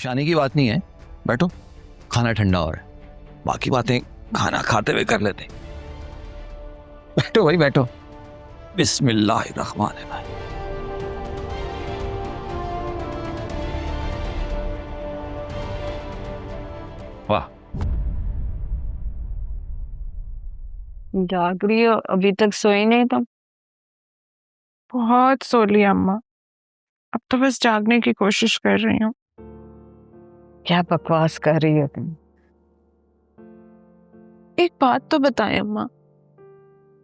परेशानी की बात नहीं है, बैठो, खाना ठंडा हो रहा है, बाकी बातें खाना खाते हुए कर लेते हैं। बैठो भाई बैठो। बिस्मिल्लाहिर्रहमानिर्रहीम। वाह, जाग रही हो? अभी तक सोई नहीं तुम? बहुत सो लिया अम्मा, अब तो बस जागने की कोशिश कर रही हूँ। क्या बकवास कर रही हो तुम? एक बात तो बताएं अम्मा,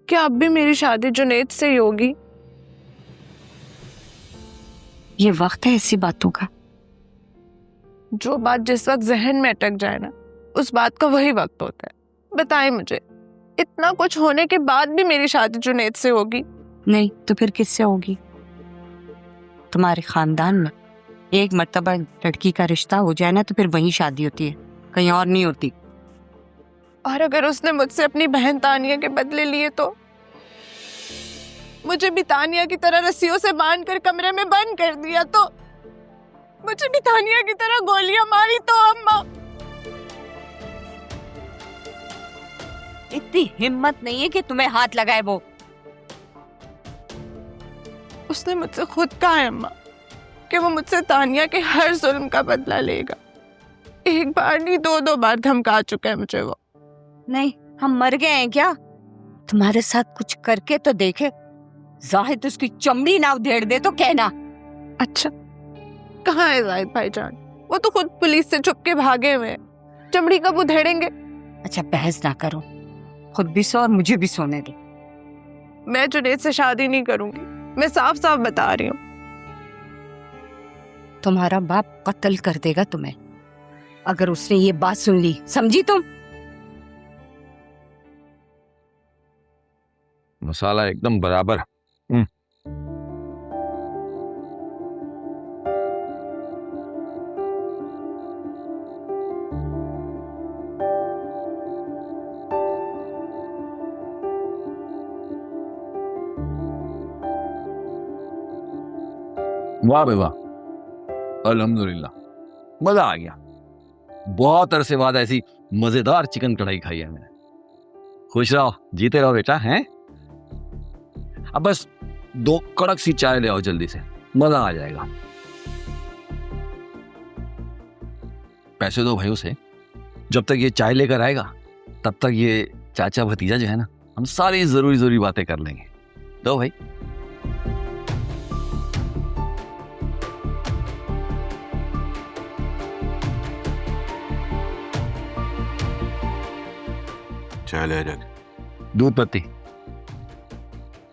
क्या अब भी मेरी शादी जुनैद से ही होगी? ये वक्त है ऐसी बातों का। जो बात जिस वक्त जहन में अटक जाए ना, उस बात का वही वक्त होता है। बताएं मुझे, इतना कुछ होने के बाद भी मेरी शादी जुनैद से होगी? नहीं तो फिर किससे होगी? तुम्हारे खानदान में एक मर्तबा लड़की का रिश्ता हो जाए ना तो फिर वहीं शादी होती है, कहीं और नहीं होती। और अगर उसने मुझसे अपनी बहन तानिया के बदले लिए तो? मुझे भी तानिया की तरह रस्सियों से बांधकर कमरे में बंद कर दिया तो? मुझे भी तानिया की तरह गोलियां मारी तो? अम्मा, इतनी हिम्मत नहीं है कि तुम्हें हाथ लगाए वो। उसने मुझसे खुद कहा है अम्मा कि वो मुझसे तानिया के हर जुल्म का बदला लेगा। एक बार नहीं, दो बार धमका चुका है मुझे वो। नहीं, हम मर गए हैं क्या? तुम्हारे साथ कुछ करके तो देखे, जाहिद उसकी चमड़ी ना उधेड़ दे तो कहना। अच्छा, कहाँ है जाहिद भाईजान? वो तो खुद पुलिस से छुप के भागे हुए हैं, चमड़ी कब उधेड़ेंगे? अच्छा बहस ना करो, खुद भी सो और मुझे भी सोने दो। मैं जुनैद से शादी नहीं करूंगी, मैं साफ साफ बता रही हूँ। तुम्हारा बाप कत्ल कर देगा तुम्हें अगर उसने ये बात सुन ली, समझी तुम? मसाला एकदम बराबर। वाह बे वाह, अल्हम्दुलिल्लाह, मजा आ गया। बहुत अरसे बाद ऐसी मजेदार चिकन कढ़ाई खाई है मैंने। खुश रहो, जीते रहो बेटा, हैं? अब बस 2 कड़क सी चाय ले आओ जल्दी से, मजा आ जाएगा। पैसे दो भाई उसे, जब तक ये चाय लेकर आएगा तब तक ये चाचा भतीजा जो है ना, हम सारी जरूरी बातें कर लेंगे। दो भाई। चाय ले रख। दूध पत्ती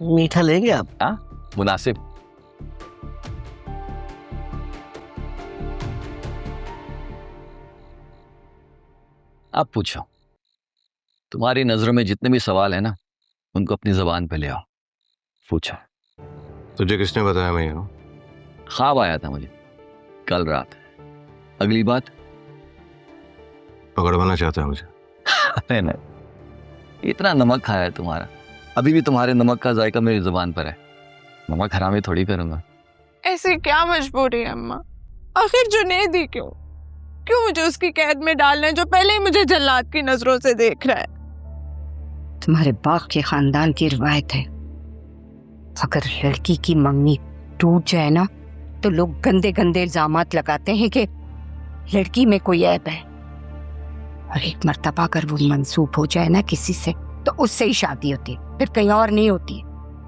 मीठा लेंगे आप? हाँ, मुनासिब। आप पूछो, तुम्हारी नजरों में जितने भी सवाल है ना, उनको अपनी जबान पे ले आओ, पूछो। तुझे किसने बताया मैं हूँ? ख्वाब आया था मुझे कल रात। अगली बात? पकड़वाना चाहता है मुझे? अरे नहीं, इतना नमक खाया है तुम्हारा, अभी भी तुम्हारे नमक का जायका मेरी जुबान पर है। नमक हरामी थोड़ी करूंगा। ऐसी क्या मजबूरी है अम्मा? आखिर जुनैद ही क्यों मुझे उसकी कैद में डालना है, जो पहले ही मुझे जल्लाद की नजरों से देख रहा है? तुम्हारे बाप के खानदान की रिवायत है, अगर लड़की की मंगनी टूट जाए ना तो लोग गंदे गंदे इल्जामात लगाते हैं कि लड़की में कोई ऐब है, और एक मर्तबा अगर वो मंसूब हो जाए ना किसी से तो उससे ही शादी होती है, फिर कहीं और नहीं होती।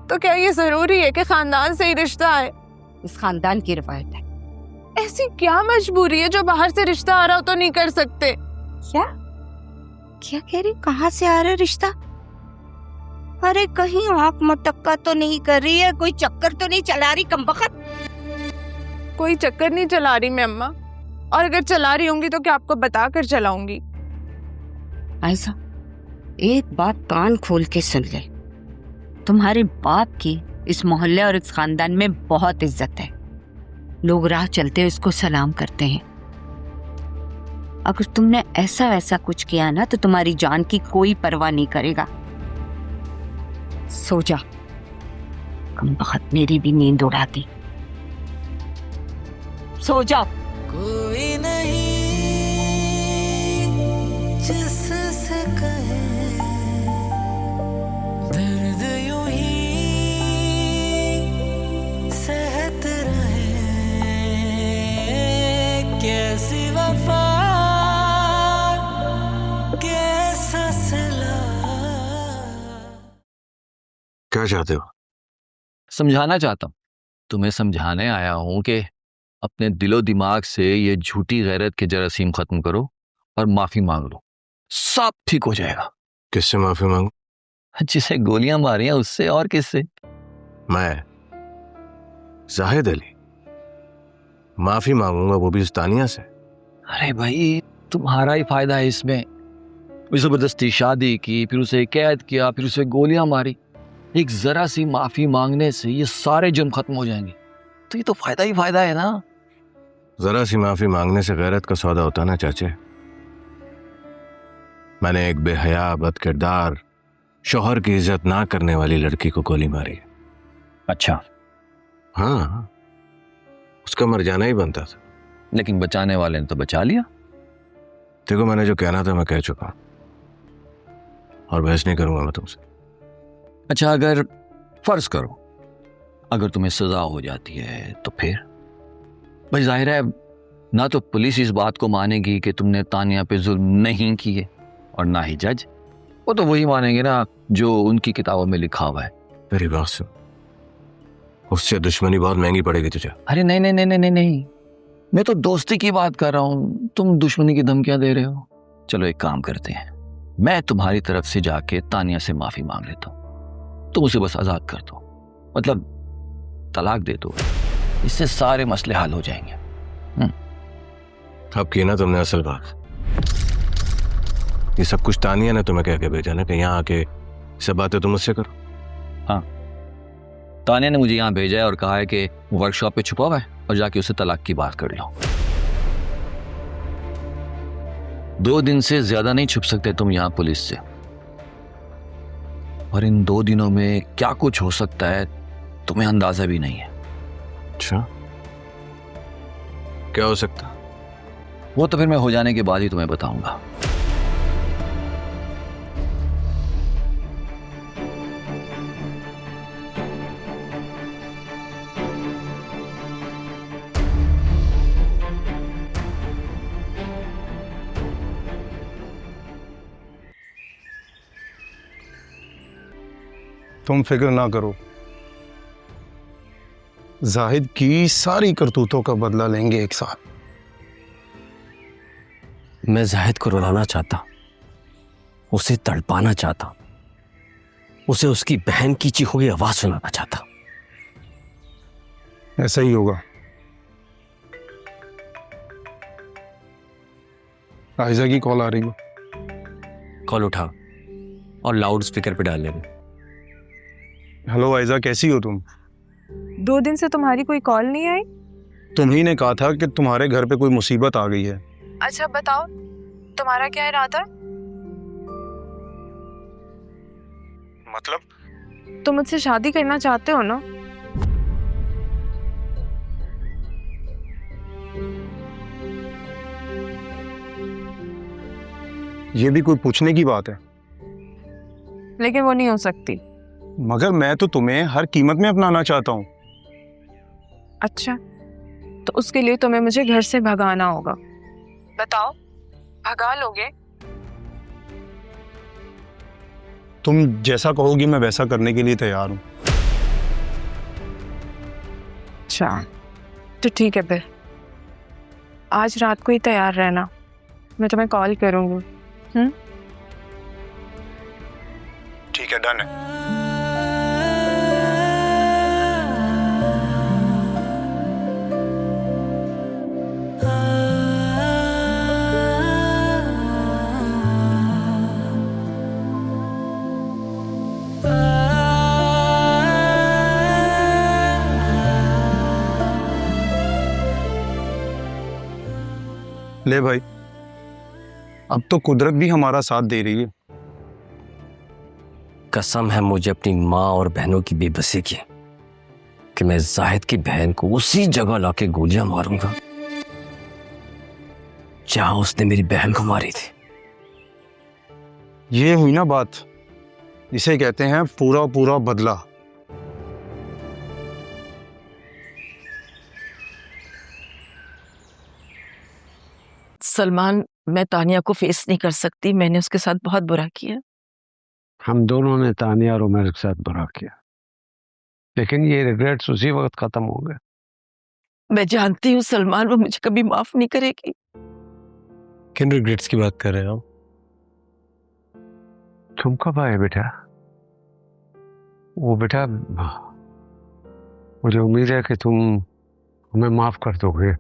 तो क्या ये जरूरी है कि खानदान से ही रिश्ता है? इस खानदान की रिवायत है। ऐसी क्या मजबूरी है जो बाहर से रिश्ता आ रहा हो तो नहीं कर सकते? क्या क्या कह रही? कहाँ से आ रहा है रिश्ता? अरे कहीं आंख मटक्का तो नहीं कर रही है, कोई चक्कर तो नहीं चला रही कमबख्त? कोई चक्कर नहीं चला रही मैं अम्मा, और अगर चला रही होंगी तो क्या आपको बता कर चलाऊंगी? ऐसा एक बात कान खोल के सुन ले, तुम्हारे बाप की इस मोहल्ले और इस खानदान में बहुत इज्जत है, लोग राह चलते उसको सलाम करते हैं। अगर तुमने ऐसा वैसा कुछ किया ना तो तुम्हारी जान की कोई परवाह नहीं करेगा। सो जा, कमबख्त मेरी भी नींद उड़ाती। सो जाओ। कोई नहीं कैसी वफा कैसा सिला। क्या चाहते हो? समझाना चाहता हूँ, तुम्हें समझाने आया हूं कि अपने दिलो दिमाग से ये झूठी गैरत के जरासीम खत्म करो और माफी मांग लो, सब ठीक हो जाएगा। किससे माफी मांगू? जिसे गोलियां मारी हैं उससे, और किससे? मैं जाहिद अली माफी मांगूंगा, वो भी उस तानिया से? अरे भाई, तुम्हारा ही फायदा है इसमें। जबरदस्ती शादी की, फिर उसे कैद किया, फिर उसे गोलियां मारी। एक जरा सी माफी मांगने से ये सारे जुर्म खत्म हो जाएंगे, तो ये तो फायदा ही फायदा है ना। जरा सी माफी मांगने से गैरत का सौदा होता ना चाचे। मैंने एक बेहया, बदकिरदार, शौहर की इज्जत ना करने वाली लड़की को गोली मारी। अच्छा, हाँ, उसका मर जाना ही बनता था, लेकिन बचाने वाले ने तो बचा लिया। देखो, मैंने जो कहना था मैं कह चुका हूं और बहस नहीं करूंगा मैं तुमसे। अच्छा, अगर फर्ज करो अगर तुम्हें सजा हो जाती है तो फिर? भाई जाहिर है ना तो पुलिस इस बात को मानेगी कि तुमने तानिया पे जुल्म नहीं किए, और ना ही जज। वो तो वही मानेंगे ना जो उनकी किताबों में लिखा हुआ है। मेरी बात सुन, उससे दुश्मनी बहुत महंगी पड़ेगी तुझे। अरे नहीं नहीं नहीं नहीं नहीं, मैं तो दोस्ती की बात कर रहा हूँ, तुम दुश्मनी की धमकियां दे रहे हो। चलो एक काम करते हैं, मैं तुम्हारी तरफ से जाके तानिया से माफी मांग लेता हूँ, तुम उसे बस आजाद कर दो, मतलब तलाक दे दो, इससे सारे मसले हल हो जाएंगे। अब की ना तुमने असल बात। ये सब कुछ तानिया ने तुम्हें कह के भेजा ना कि यहाँ आके सब बातें तुम मुझसे करो। हाँ, तानिया ने मुझे यहाँ भेजा है और कहा है कि वर्कशॉप पे छुपा हुआ है और जाके उसे तलाक की बात कर लो। 2 दिन से ज्यादा नहीं छुप सकते तुम यहाँ पुलिस से, और इन 2 दिनों में क्या कुछ हो सकता है तुम्हें अंदाजा भी नहीं है। अच्छा, क्या हो सकता? वो तो फिर मैं हो जाने के बाद ही तुम्हें बताऊंगा। तुम फिक्र ना करो, जाहिद की सारी करतूतों का बदला लेंगे एक साथ। मैं जाहिद को रुलाना चाहता, उसे तड़पाना चाहता, उसे उसकी बहन की चीखों की आवाज सुनाना चाहता। ऐसा ही होगा। आयजा की कॉल आ रही है। कॉल उठा और लाउड स्पीकर पे डाल लेना। हेलो आयजा, कैसी हो तुम? 2 दिन से तुम्हारी कोई कॉल नहीं आई। तुम्ही ने कहा था कि तुम्हारे घर पे कोई मुसीबत आ गई है। अच्छा बताओ, तुम्हारा क्या इरादा है? मतलब? तुम मुझसे शादी करना चाहते हो ना? ये भी कोई पूछने की बात है? लेकिन वो नहीं हो सकती। मगर मैं तो तुम्हें हर कीमत में अपनाना चाहता हूँ। अच्छा, तो उसके लिए तुम्हें मुझे घर से भगाना होगा। बताओ, भगा लोगे? तुम जैसा कहोगी मैं वैसा करने के लिए तैयार हूँ। अच्छा, तो ठीक है फिर आज रात को ही तैयार रहना, मैं तुम्हें कॉल करूंगी। ठीक है, डन है। ले भाई, अब तो कुदरत भी हमारा साथ दे रही है। कसम है मुझे अपनी माँ और बहनों की बेबसी की कि मैं जाहिद की बहन को उसी जगह लाके गोलियां मारूंगा जहां उसने मेरी बहन को मारी थी। ये हुई ना बात, इसे कहते हैं पूरा पूरा बदला। सलमान, मैं तानिया को फेस नहीं कर सकती, मैंने उसके साथ बहुत बुरा किया। हम दोनों ने तानिया और उमर के साथ बुरा किया, लेकिन ये रिग्रेट्स उसी वक्त खत्म हो गए। मैं जानती हूँ सलमान, वो मुझे कभी माफ नहीं करेगी। किन रिग्रेट्स की बात कर रहे हैं आप? तुम कब आए बेटा? वो बेटा, मुझे उम्मीद है कि तुम हमें माफ कर दोगे,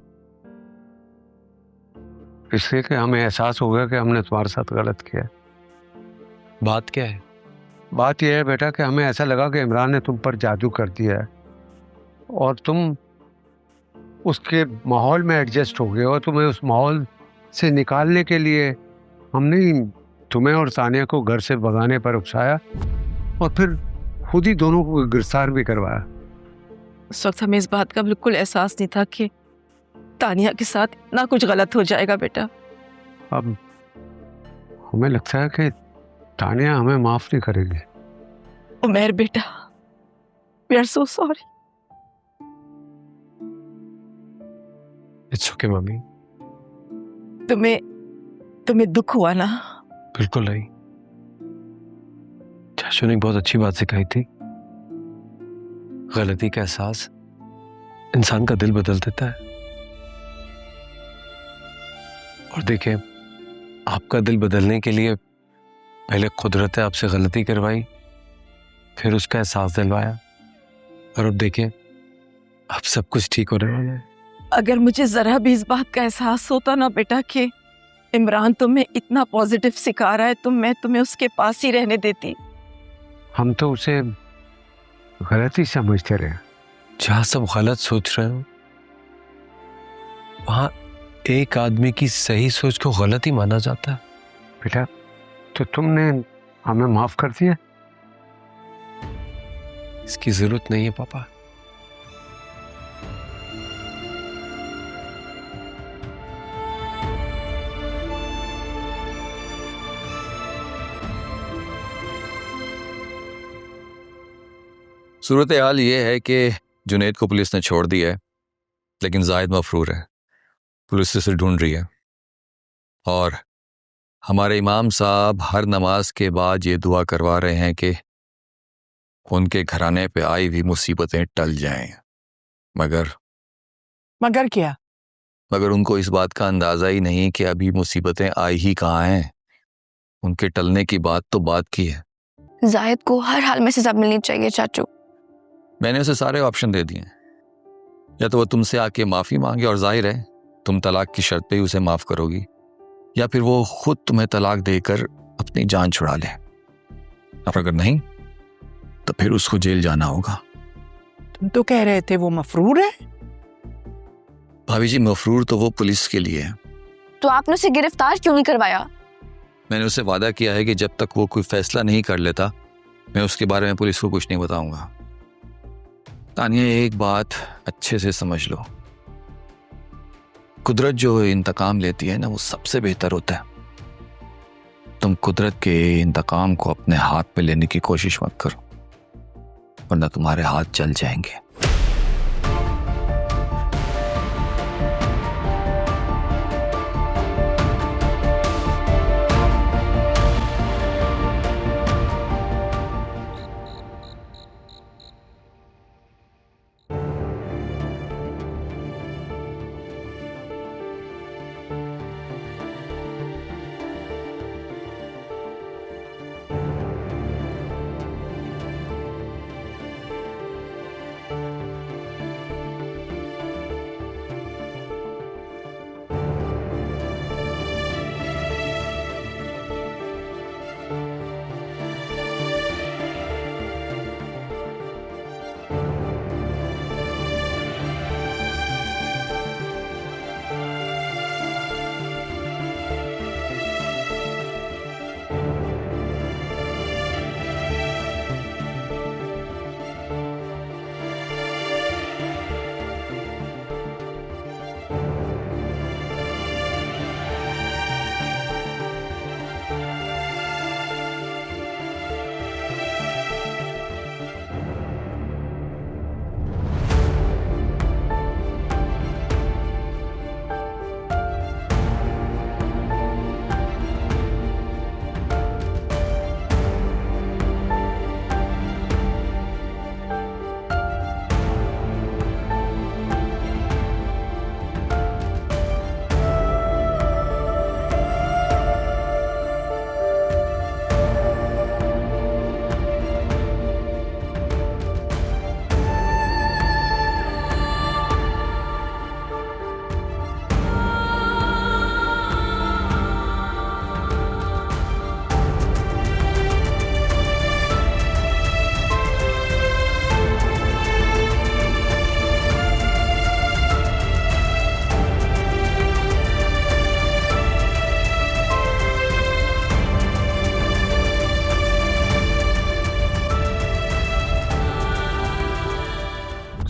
इसलिए कि हमें एहसास हो गया कि हमने तुम्हारे साथ गलत किया। बात क्या है? बात यह है बेटा कि हमें ऐसा लगा कि इमरान ने तुम पर जादू कर दिया है और तुम उसके माहौल में एडजस्ट हो गए और तुम्हें उस माहौल से निकालने के लिए हमने तुम्हें और तानिया को घर से भगाने पर उकसाया और फिर खुद ही दोनों को गिरफ्तार भी करवाया। उस वक्त हमें इस बात का बिल्कुल एहसास नहीं था कि तानिया के साथ इतना कुछ गलत हो जाएगा बेटा। अब हमें लगता है कि तानिया हमें माफ नहीं करेगी। उमर बेटा, we are so sorry. It's okay mummy. तुम्हें दुख हुआ ना? बिल्कुल नहीं। चाचू ने एक बहुत अच्छी बात सिखाई थी, गलती का एहसास इंसान का दिल बदल देता है। और देखिए, आपका दिल बदलने के लिए पहले कुदरत ने आपसे गलती करवाई, फिर उसका एहसास दिलवाया, और अब देखिए अब सब कुछ ठीक होने वाला है। अगर मुझे जरा भी इस बात का एहसास होता ना बेटा कि इमरान तुम्हें इतना पॉजिटिव सिखा रहा है तो मैं तुम्हें उसके पास ही रहने देती। हम तो उसे गलत ही समझते रहे। जहां सब गलत सोच रहे हो, वहां एक आदमी की सही सोच को गलत ही माना जाता है। बेटा, तो तुमने हमें माफ कर दिया? इसकी जरूरत नहीं है पापा। सूरत हाल ये है कि जुनैद को पुलिस ने छोड़ दिया है, लेकिन जाहिद मफरूर है, पुलिस उसे ढूंढ रही है। और हमारे इमाम साहब हर नमाज के बाद ये दुआ करवा रहे हैं कि उनके घराने पे आई हुई मुसीबतें टल जाएं। मगर क्या? मगर उनको इस बात का अंदाज़ा ही नहीं कि अभी मुसीबतें आई ही कहाँ हैं। उनके टलने की बात तो बात की है। जाहिद को हर हाल में सजा मिलनी चाहिए चाचू। मैंने उसे सारे ऑप्शन दे दिए हैं, या तो वो तुमसे आके माफ़ी मांगे और जाहिर है तुम तलाक की शर्त पे ही उसे माफ़ करोगी, या फिर वो खुद तुम्हें तलाक देकर अपनी जान छुड़ा ले। और अगर नहीं तो फिर उसको जेल जाना होगा। तुम तो कह रहे थे वो मफरूर है। भाभी जी, मफरूर तो वो पुलिस के लिए है। तो आपने उसे गिरफ्तार क्यों नहीं करवाया? मैंने उससे वादा किया है कि जब तक वो कोई फैसला नहीं कर लेता मैं उसके बारे में पुलिस को कुछ नहीं बताऊंगा। तानिया, एक बात अच्छे से समझ लो, कुदरत जो इंतकाम लेती है ना, वो सबसे बेहतर होता है। तुम कुदरत के इंतकाम को अपने हाथ पे लेने की कोशिश मत करो, वरना तुम्हारे हाथ जल जाएंगे।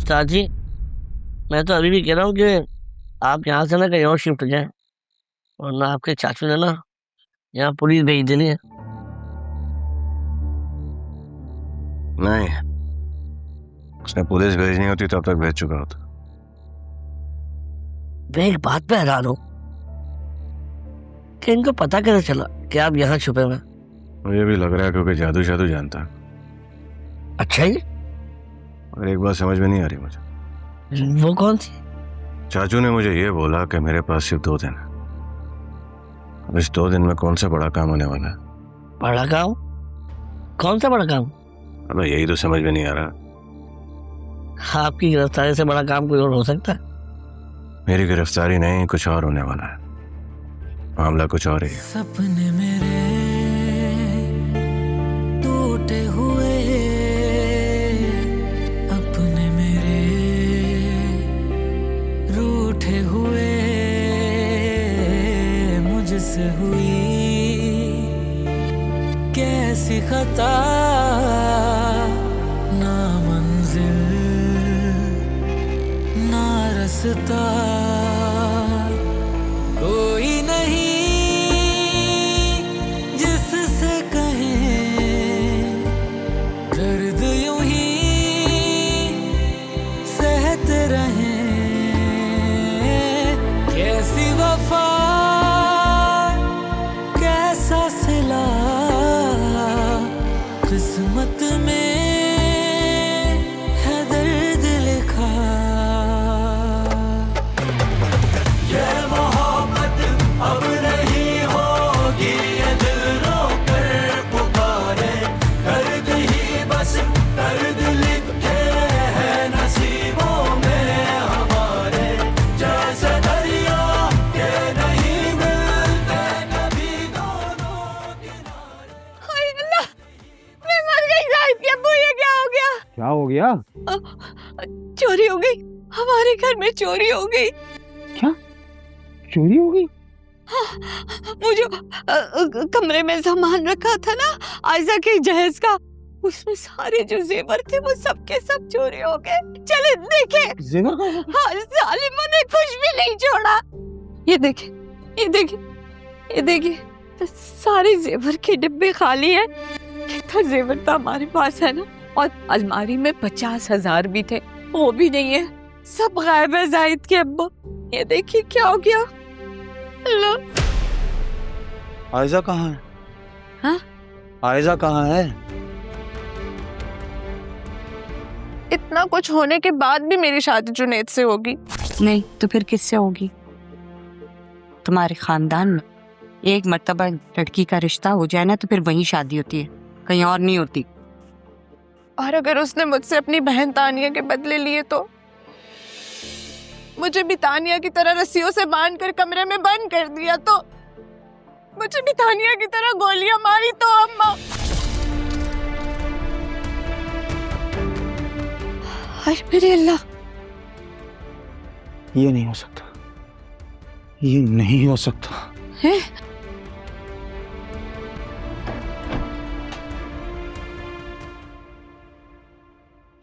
उस्ताद जी, मैं तो अभी भी कह रहा हूँ कि आप यहाँ से ना कहीं और शिफ्ट हो जाएं, वरना आपके चाचू ने ना यहाँ पुलिस भेज देनी है। नहीं, उसने पुलिस भेजनी होती तब तक भेज चुका होता। मैं एक बात पे हैरान हूँ कि इनको पता कैसे चला कि आप यहाँ छुपे हुए हैं? मुझे भी लग रहा है क्योंकि जादू शादू जानता है। अच्छा ही, और एक बात समझ में नहीं आ रही मुझे। वो कौन सी? चाचू ने मुझे ये बोला कि मेरे पास सिर्फ 2 दिन है। अब इस 2 दिन में कौन सा बड़ा काम होने वाला है? बड़ा काम? कौन सा बड़ा काम? अबे यही तो समझ में नहीं आ रहा। आपकी गिरफ्तारी से बड़ा काम कोई और हो सकता है? मेरी गिरफ्तारी नहीं, कुछ और होने वाला है। मामला कुछ और ही है। सपने मेरे टूटे हुए, अपने मेरे रूठे हुए, मुझसे हुई कैसी खता, ना मंजिल ना रास्ता, कोई नहीं जिससे कहें दर्द यूं ही सहते रहें, कैसी वफा कैसा सिला, किस्मत में है दर्द लिखा। ये मोहब्बत अब नहीं होगी, ये दिल रो कर पुकारे, दर्द ही बस दर्द लिखे हैं नसीबों में हमारे, जैसे दरिया के नहीं मिलते कभी दोनों किनारे। हाय अल्लाह, मैं मर गई। जाहिद के अब्बू, ये क्या हो गया? क्या हो गया? चोरी हो गई, हमारे घर में चोरी हो गई। चोरी हो गई? वो जो कमरे में सामान रखा था ना आयजा के जहेज का, उसमें सारे जो जेवर थे वो सब के सब चोरी हो गए। चले देखे। जेवर का? हाँ, जालिमों ने कुछ भी नहीं छोड़ा। ये देखे, ये देखे, ये देखिए, तो सारे जेवर के डिब्बे खाली हैं। कितना जेवर था हमारे पास, है ना? और अलमारी में 50,000 भी थे, वो भी नहीं है, सब गायब है। जाहिद के अब्बा, ये देखिए क्या हो गया। अल्लाह, आयजा कहाँ है? हाँ? आयजा कहाँ है? इतना कुछ होने के बाद भी मेरी शादी जुनैद से होगी? नहीं तो फिर किससे होगी? तुम्हारे खानदान में एक मर्तबा लड़की का रिश्ता हो जाए ना तो फिर वहीं शादी होती है, कहीं और नहीं होती। और अगर उसने मुझसे अपनी बहन तानिया के बदले लिए तो? मुझे भी तानिया की तरह रस्सियों से बांध कर कमरे में बंद कर दिया तो? मुझे भी तानिया की तरह गोलियां मारी तो? अम्मा, हाय मेरे अल्लाह, ये नहीं हो सकता, ये नहीं हो सकता। है?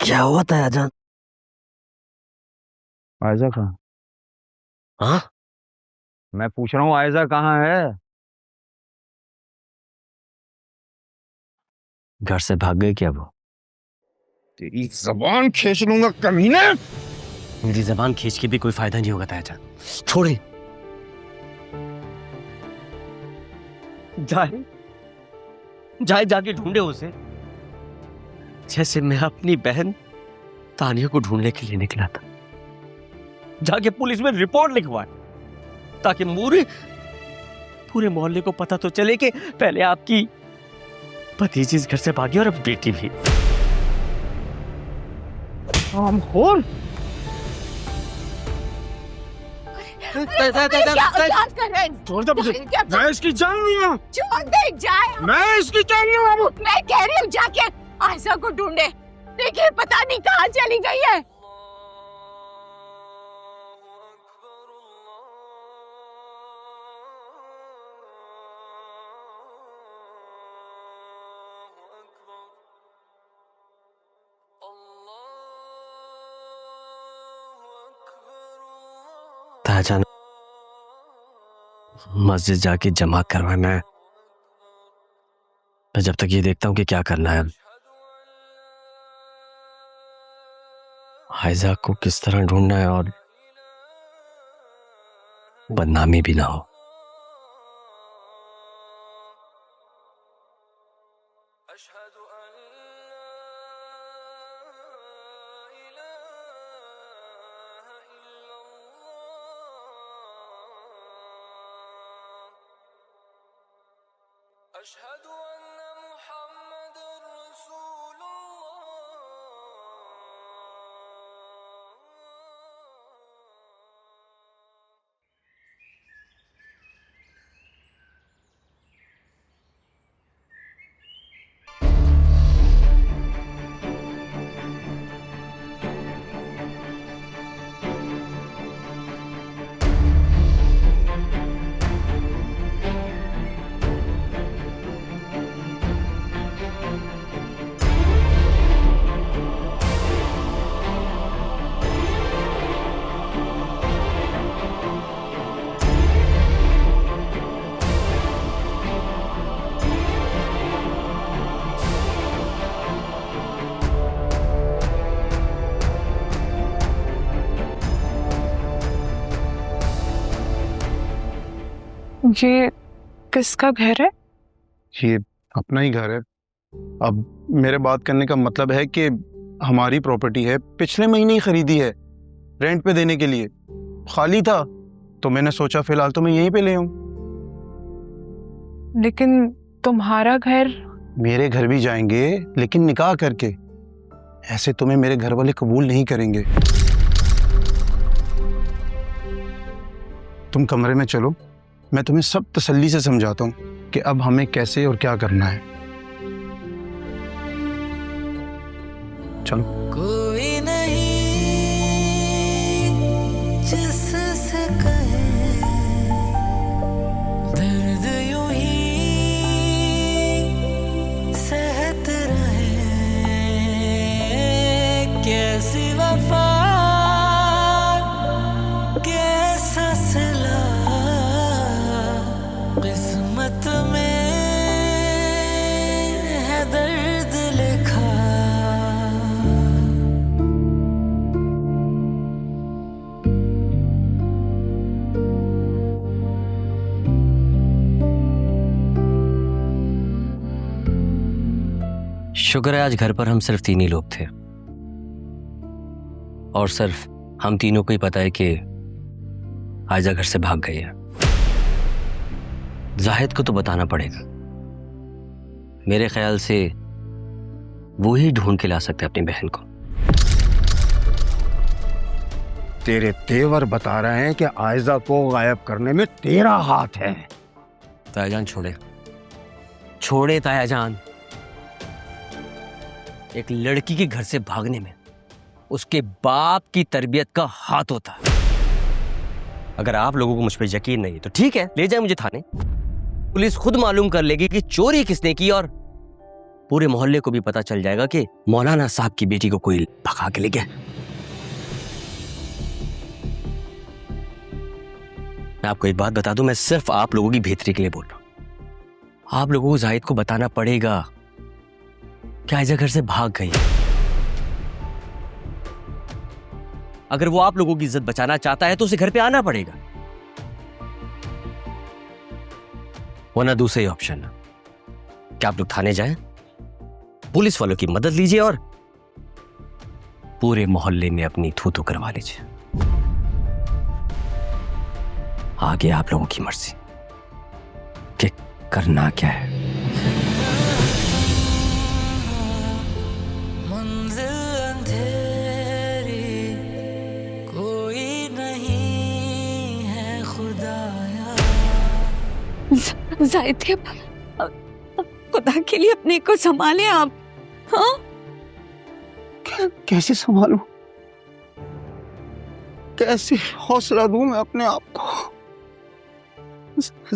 क्या हुआ था आजान? आयजा कहाँ? हाँ, मैं पूछ रहा हूँ आयजा कहाँ है? घर से भाग गए क्या वो? तेरी जबान खींच लूंगा कमीने। मेरी जबान खींच के भी कोई फायदा नहीं होगा तायाजान, छोड़े। जाए जाए जाके ढूंढे उसे, जैसे मैं अपनी बहन तानिया को ढूंढने के लिए निकला था। जाके पुलिस में रिपोर्ट लिखवाए ताकि पूरे मोहल्ले को पता तो चले कि पहले आपकी भतीजी इस घर से भागी और अब बेटी भी। हमखोर। छोड़ दे मुझे, मैं इसकी जान लूंगा। छोड़ दे, जाए। मैं इसकी जान लूंगा। मैं कह रही हूँ जाके आयशा को ढूंढे, देखिए पता नहीं कहाँ चली गई है। तायाजान मस्जिद जाके जमा करवाए। मैं जब तक ये देखता हूँ कि क्या करना है। आयजा को किस तरह ढूंढना है और बदनामी भी ना हो। ये किसका घर है? ये अपना ही घर है। अब मेरे बात करने का मतलब है कि हमारी प्रॉपर्टी है, पिछले महीने ही खरीदी है रेंट पे देने के लिए। खाली था तो मैंने सोचा फिलहाल तो मैं यहीं पे ले आऊं। लेकिन तुम्हारा घर? मेरे घर भी जाएंगे लेकिन निकाह करके। ऐसे तुम्हें मेरे घर वाले कबूल नहीं करेंगे। तुम कमरे में चलो, मैं तुम्हें सब तसल्ली से समझाता हूँ कि अब हमें कैसे और क्या करना है। चलो। कोई नहीं जिससे कहे दर्द यूं ही सहत रहे, कैसी वफा कैसा सिला किस्मत में है दर्द लिखा। शुक्र है आज घर पर हम सिर्फ तीन ही लोग थे और सिर्फ हम तीनों को ही पता है कि आयजा घर से भाग गई है। जाहिद को तो बताना पड़ेगा। मेरे ख्याल से वो ही ढूंढ के ला सकते अपनी बहन को। तेरे तेवर बता रहे हैं कि आयजा को गायब करने में तेरा हाथ है। तायाजान छोड़े तायाजान। एक लड़की के घर से भागने में उसके बाप की तरबियत का हाथ होता है। अगर आप लोगों को मुझ पर यकीन नहीं है तो ठीक है, ले जाए मुझे थाने। पुलिस खुद मालूम कर लेगी कि चोरी किसने की और पूरे मोहल्ले को भी पता चल जाएगा कि मौलाना साहब की बेटी को कोई भगा के ले गया। मैं आपको एक बात बता दूं, मैं सिर्फ आप लोगों की बेहतरी के लिए बोल रहा हूं। आप लोगों को जाहिद को बताना पड़ेगा कि आयजा घर से भाग गई। अगर वो आप लोगों की इज्जत बचाना चाहता है तो उसे घर पे आना पड़ेगा, वरना दूसरा ही ऑप्शन है कि आप लोग थाने जाएं, पुलिस वालों की मदद लीजिए और पूरे मोहल्ले में अपनी थू-थू करवा लीजिए। आगे आप लोगों की मर्जी कि करना क्या है। जाहिद के खुदा के लिए अपने को संभालें आप। हाँ? कैसे संभालूं? कैसे हौसला दूं मैं अपने आप को?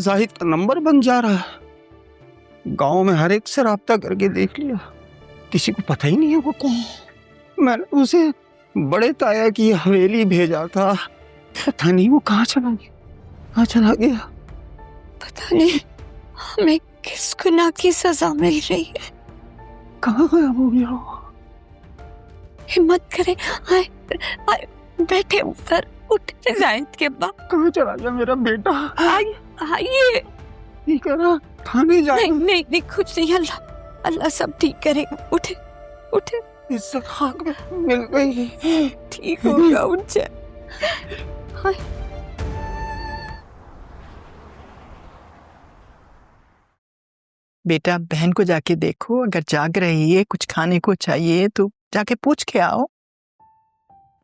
जाहिद का नंबर बन जा रहा है। गांव में हर एक से राब्ता करके देख लिया, किसी को पता ही नहीं है वो कौन है। मैंने उसे बड़े ताया की हवेली भेजा था पता नहीं वो कहाँ चला गया। पता नहीं हमें किस गुनाह की सजा मिल रही है। कहाँ गायब हो गया वो? हिम्मत करें, आए आए बैठे ऊपर, उठे जायद के अब्बा। कहाँ चला गया मेरा बेटा? आइए। ठीक है ना, थाने जाए। नहीं, कुछ नहीं, अल्लाह सब ठीक करेगा। उठे उठे। इज्जत खाक में मिल गई। ठीक होगा, उठ जाए। बेटा बहन को जाके देखो, अगर जाग रही है, कुछ खाने को चाहिए तो जाके पूछ के आओ।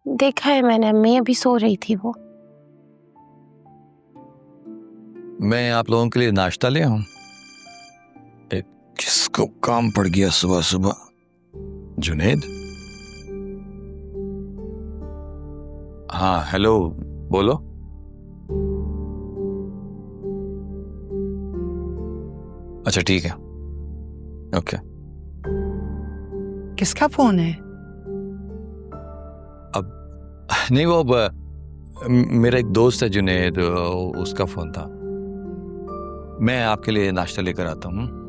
देखा है मैंने अम्मी, अभी सो रही थी वो। मैं आप लोगों के लिए नाश्ता ले आऊं? किसको काम पड़ गया सुबह सुबह? जुनेद? हाँ हेलो, बोलो। अच्छा ठीक है, ओके। किसका फोन है? नहीं वो मेरा एक दोस्त है जुनेद, उसका फोन था। मैं आपके लिए नाश्ता लेकर आता हूँ।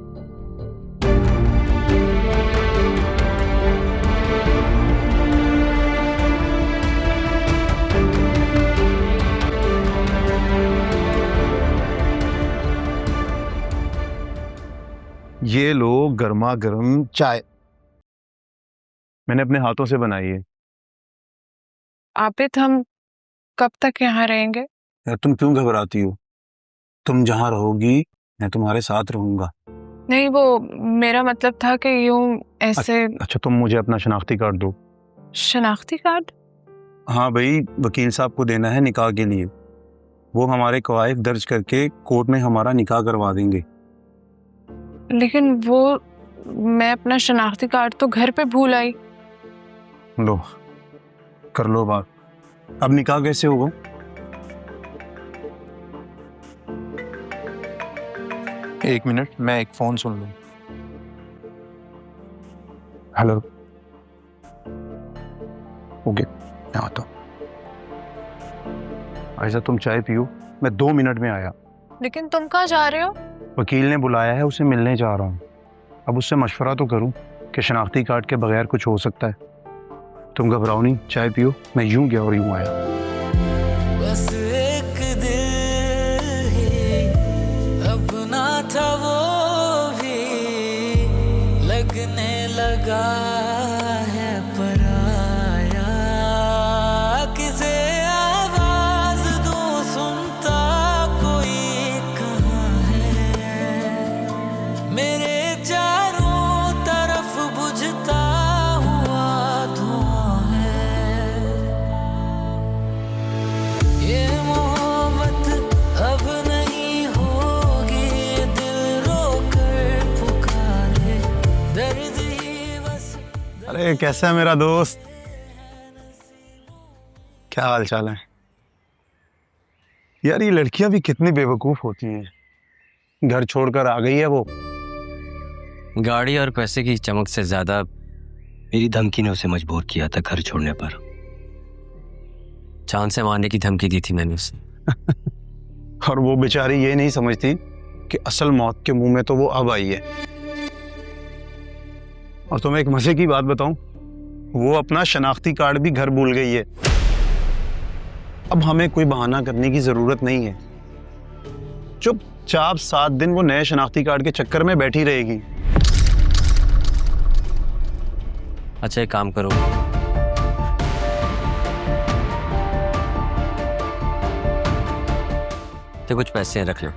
ये लो गर्मा गर्म चाय, मैंने अपने हाथों से बनाई है। आबिद, हम कब तक यहाँ रहेंगे? यार तुम क्यों घबराती हो? तुम जहाँ रहोगी मैं तुम्हारे साथ रहूंगा। नहीं, वो मेरा मतलब था कि यूं ऐसे। अच्छा तुम मुझे अपना शनाख्ती कार्ड दो। शनाख्ती कार्ड? हाँ भाई, वकील साहब को देना है निकाह के लिए। वो हमारे कवायद दर्ज करके कोर्ट में हमारा निकाह करवा देंगे। लेकिन वो मैं अपना शनाख्ती कार्ड तो घर पे भूल आई। लो कर लो बात। अब निकाह कैसे होगा? एक मिनट, मैं एक फोन सुन लूं। हेलो, ओके मैं आता हूँ। ऐसा तुम चाय पियो, मैं 2 मिनट में आया। लेकिन तुम कहाँ जा रहे हो? वकील ने बुलाया है, उसे मिलने जा रहा हूँ। अब उससे मशवरा तो करूँ कि शनाख्ती कार्ड के बगैर कुछ हो सकता है। तुम घबराओ नहीं, चाय पियो। मैं यूं गया और यूं आया। बस एक दिल ही अपना था, वो भी लगने लगा है पराया। किसे आवाज दूं, सुनता कोई कहाँ है। मेरे चारों तरफ बुझता हुआ धुआं है। ये मोहब्बत अब नहीं होगी, दिल रोकर पुकारे दर्द ही बस। अरे कैसा है मेरा दोस्त? क्या हाल चाल है? यार ये लड़कियां भी कितनी बेवकूफ होती हैं। घर छोड़कर आ गई है वो। गाड़ी और पैसे की चमक से ज्यादा मेरी धमकी ने उसे मजबूर किया था घर छोड़ने पर। जान से मारने की धमकी दी थी मैंने उसे। और वो बेचारी ये नहीं समझती कि असल मौत के मुंह में तो वो अब आई है। और तुम्हें एक मजे की बात बताऊं, वो अपना शनाख्ती कार्ड भी घर भूल गई है। अब हमें कोई बहाना करने की जरूरत नहीं है। चुपचाप 7 दिन वो नए शनाख्ती कार्ड के चक्कर में बैठी रहेगी। अच्छा एक काम करो, तो कुछ पैसे रख लो।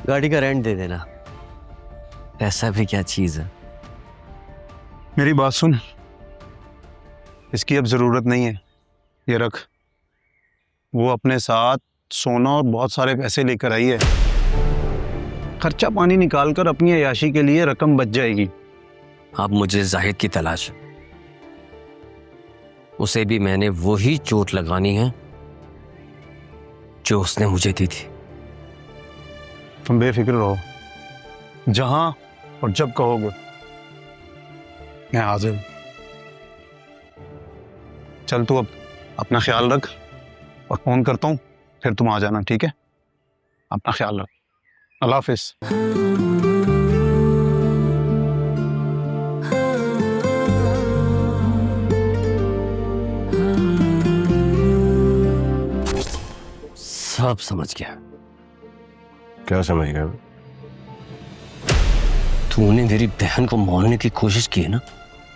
गाड़ी का रेंट दे देना। पैसा भी क्या चीज है। मेरी बात सुन, इसकी अब जरूरत नहीं है, ये रख। वो अपने साथ सोना और बहुत सारे पैसे लेकर आई है। खर्चा पानी निकालकर अपनी अयाशी के लिए रकम बच जाएगी। अब मुझे जाहिद की तलाश है। उसे भी मैंने वही चोट लगानी है जो उसने मुझे दी थी। तुम बेफिक्र रहो, जहां और जब कहोगे मैं हाजिर हूं। चल तू अब अपना ख्याल रख, और फोन करता हूँ फिर तुम आ जाना, ठीक है? अपना ख्याल रख। अल्लाह हाफिज। सब समझ गया। क्या समझ गया? तूने मेरी बहन को मारने की कोशिश की है ना,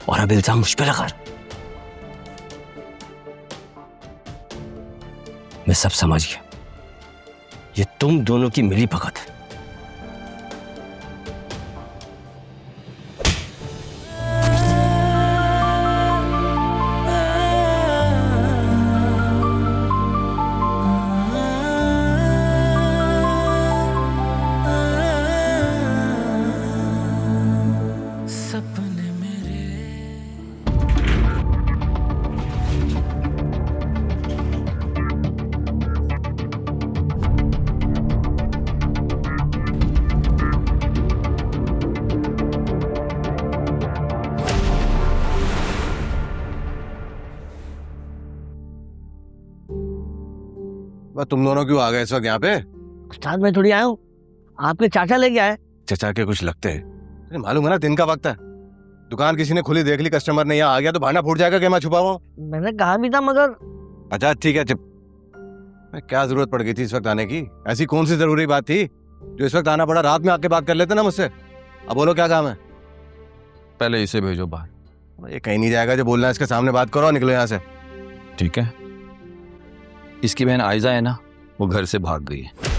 और अब इल्जाम मुझ पे लगा। मैं सब समझ गया। ये तुम दोनों की मिली भगत है। सपने मेरे तुम दोनों क्यों आ गए इस वक्त यहाँ पे? उस्ताद मैं थोड़ी आया हूँ, आपके चाचा लेके आए। चचा के कुछ लगते हैं, तुझे मालूम है ना दिन का वक्त है। दुकान किसी ने खुली देख ली, कस्टमर ने यहाँ आ गया तो भाना फूट जाएगा कि मैं छुपा हुआ हूँ? मैंने कहा भी था मगर। अच्छा ठीक है, चुप। क्या जरूरत पड़ गई थी इस वक्त आने की? ऐसी कौन सी जरूरी बात थी जो इस वक्त आना पड़ा? रात में आके बात कर लेते ना मुझसे। अब बोलो क्या काम है? पहले इसे भेजो बाहर। ये कहीं नहीं जाएगा, जो बोलना है इसके सामने बात करो, निकलो यहाँ से। ठीक है? इसकी बहन आयजा है ना, वो घर से भाग गई है।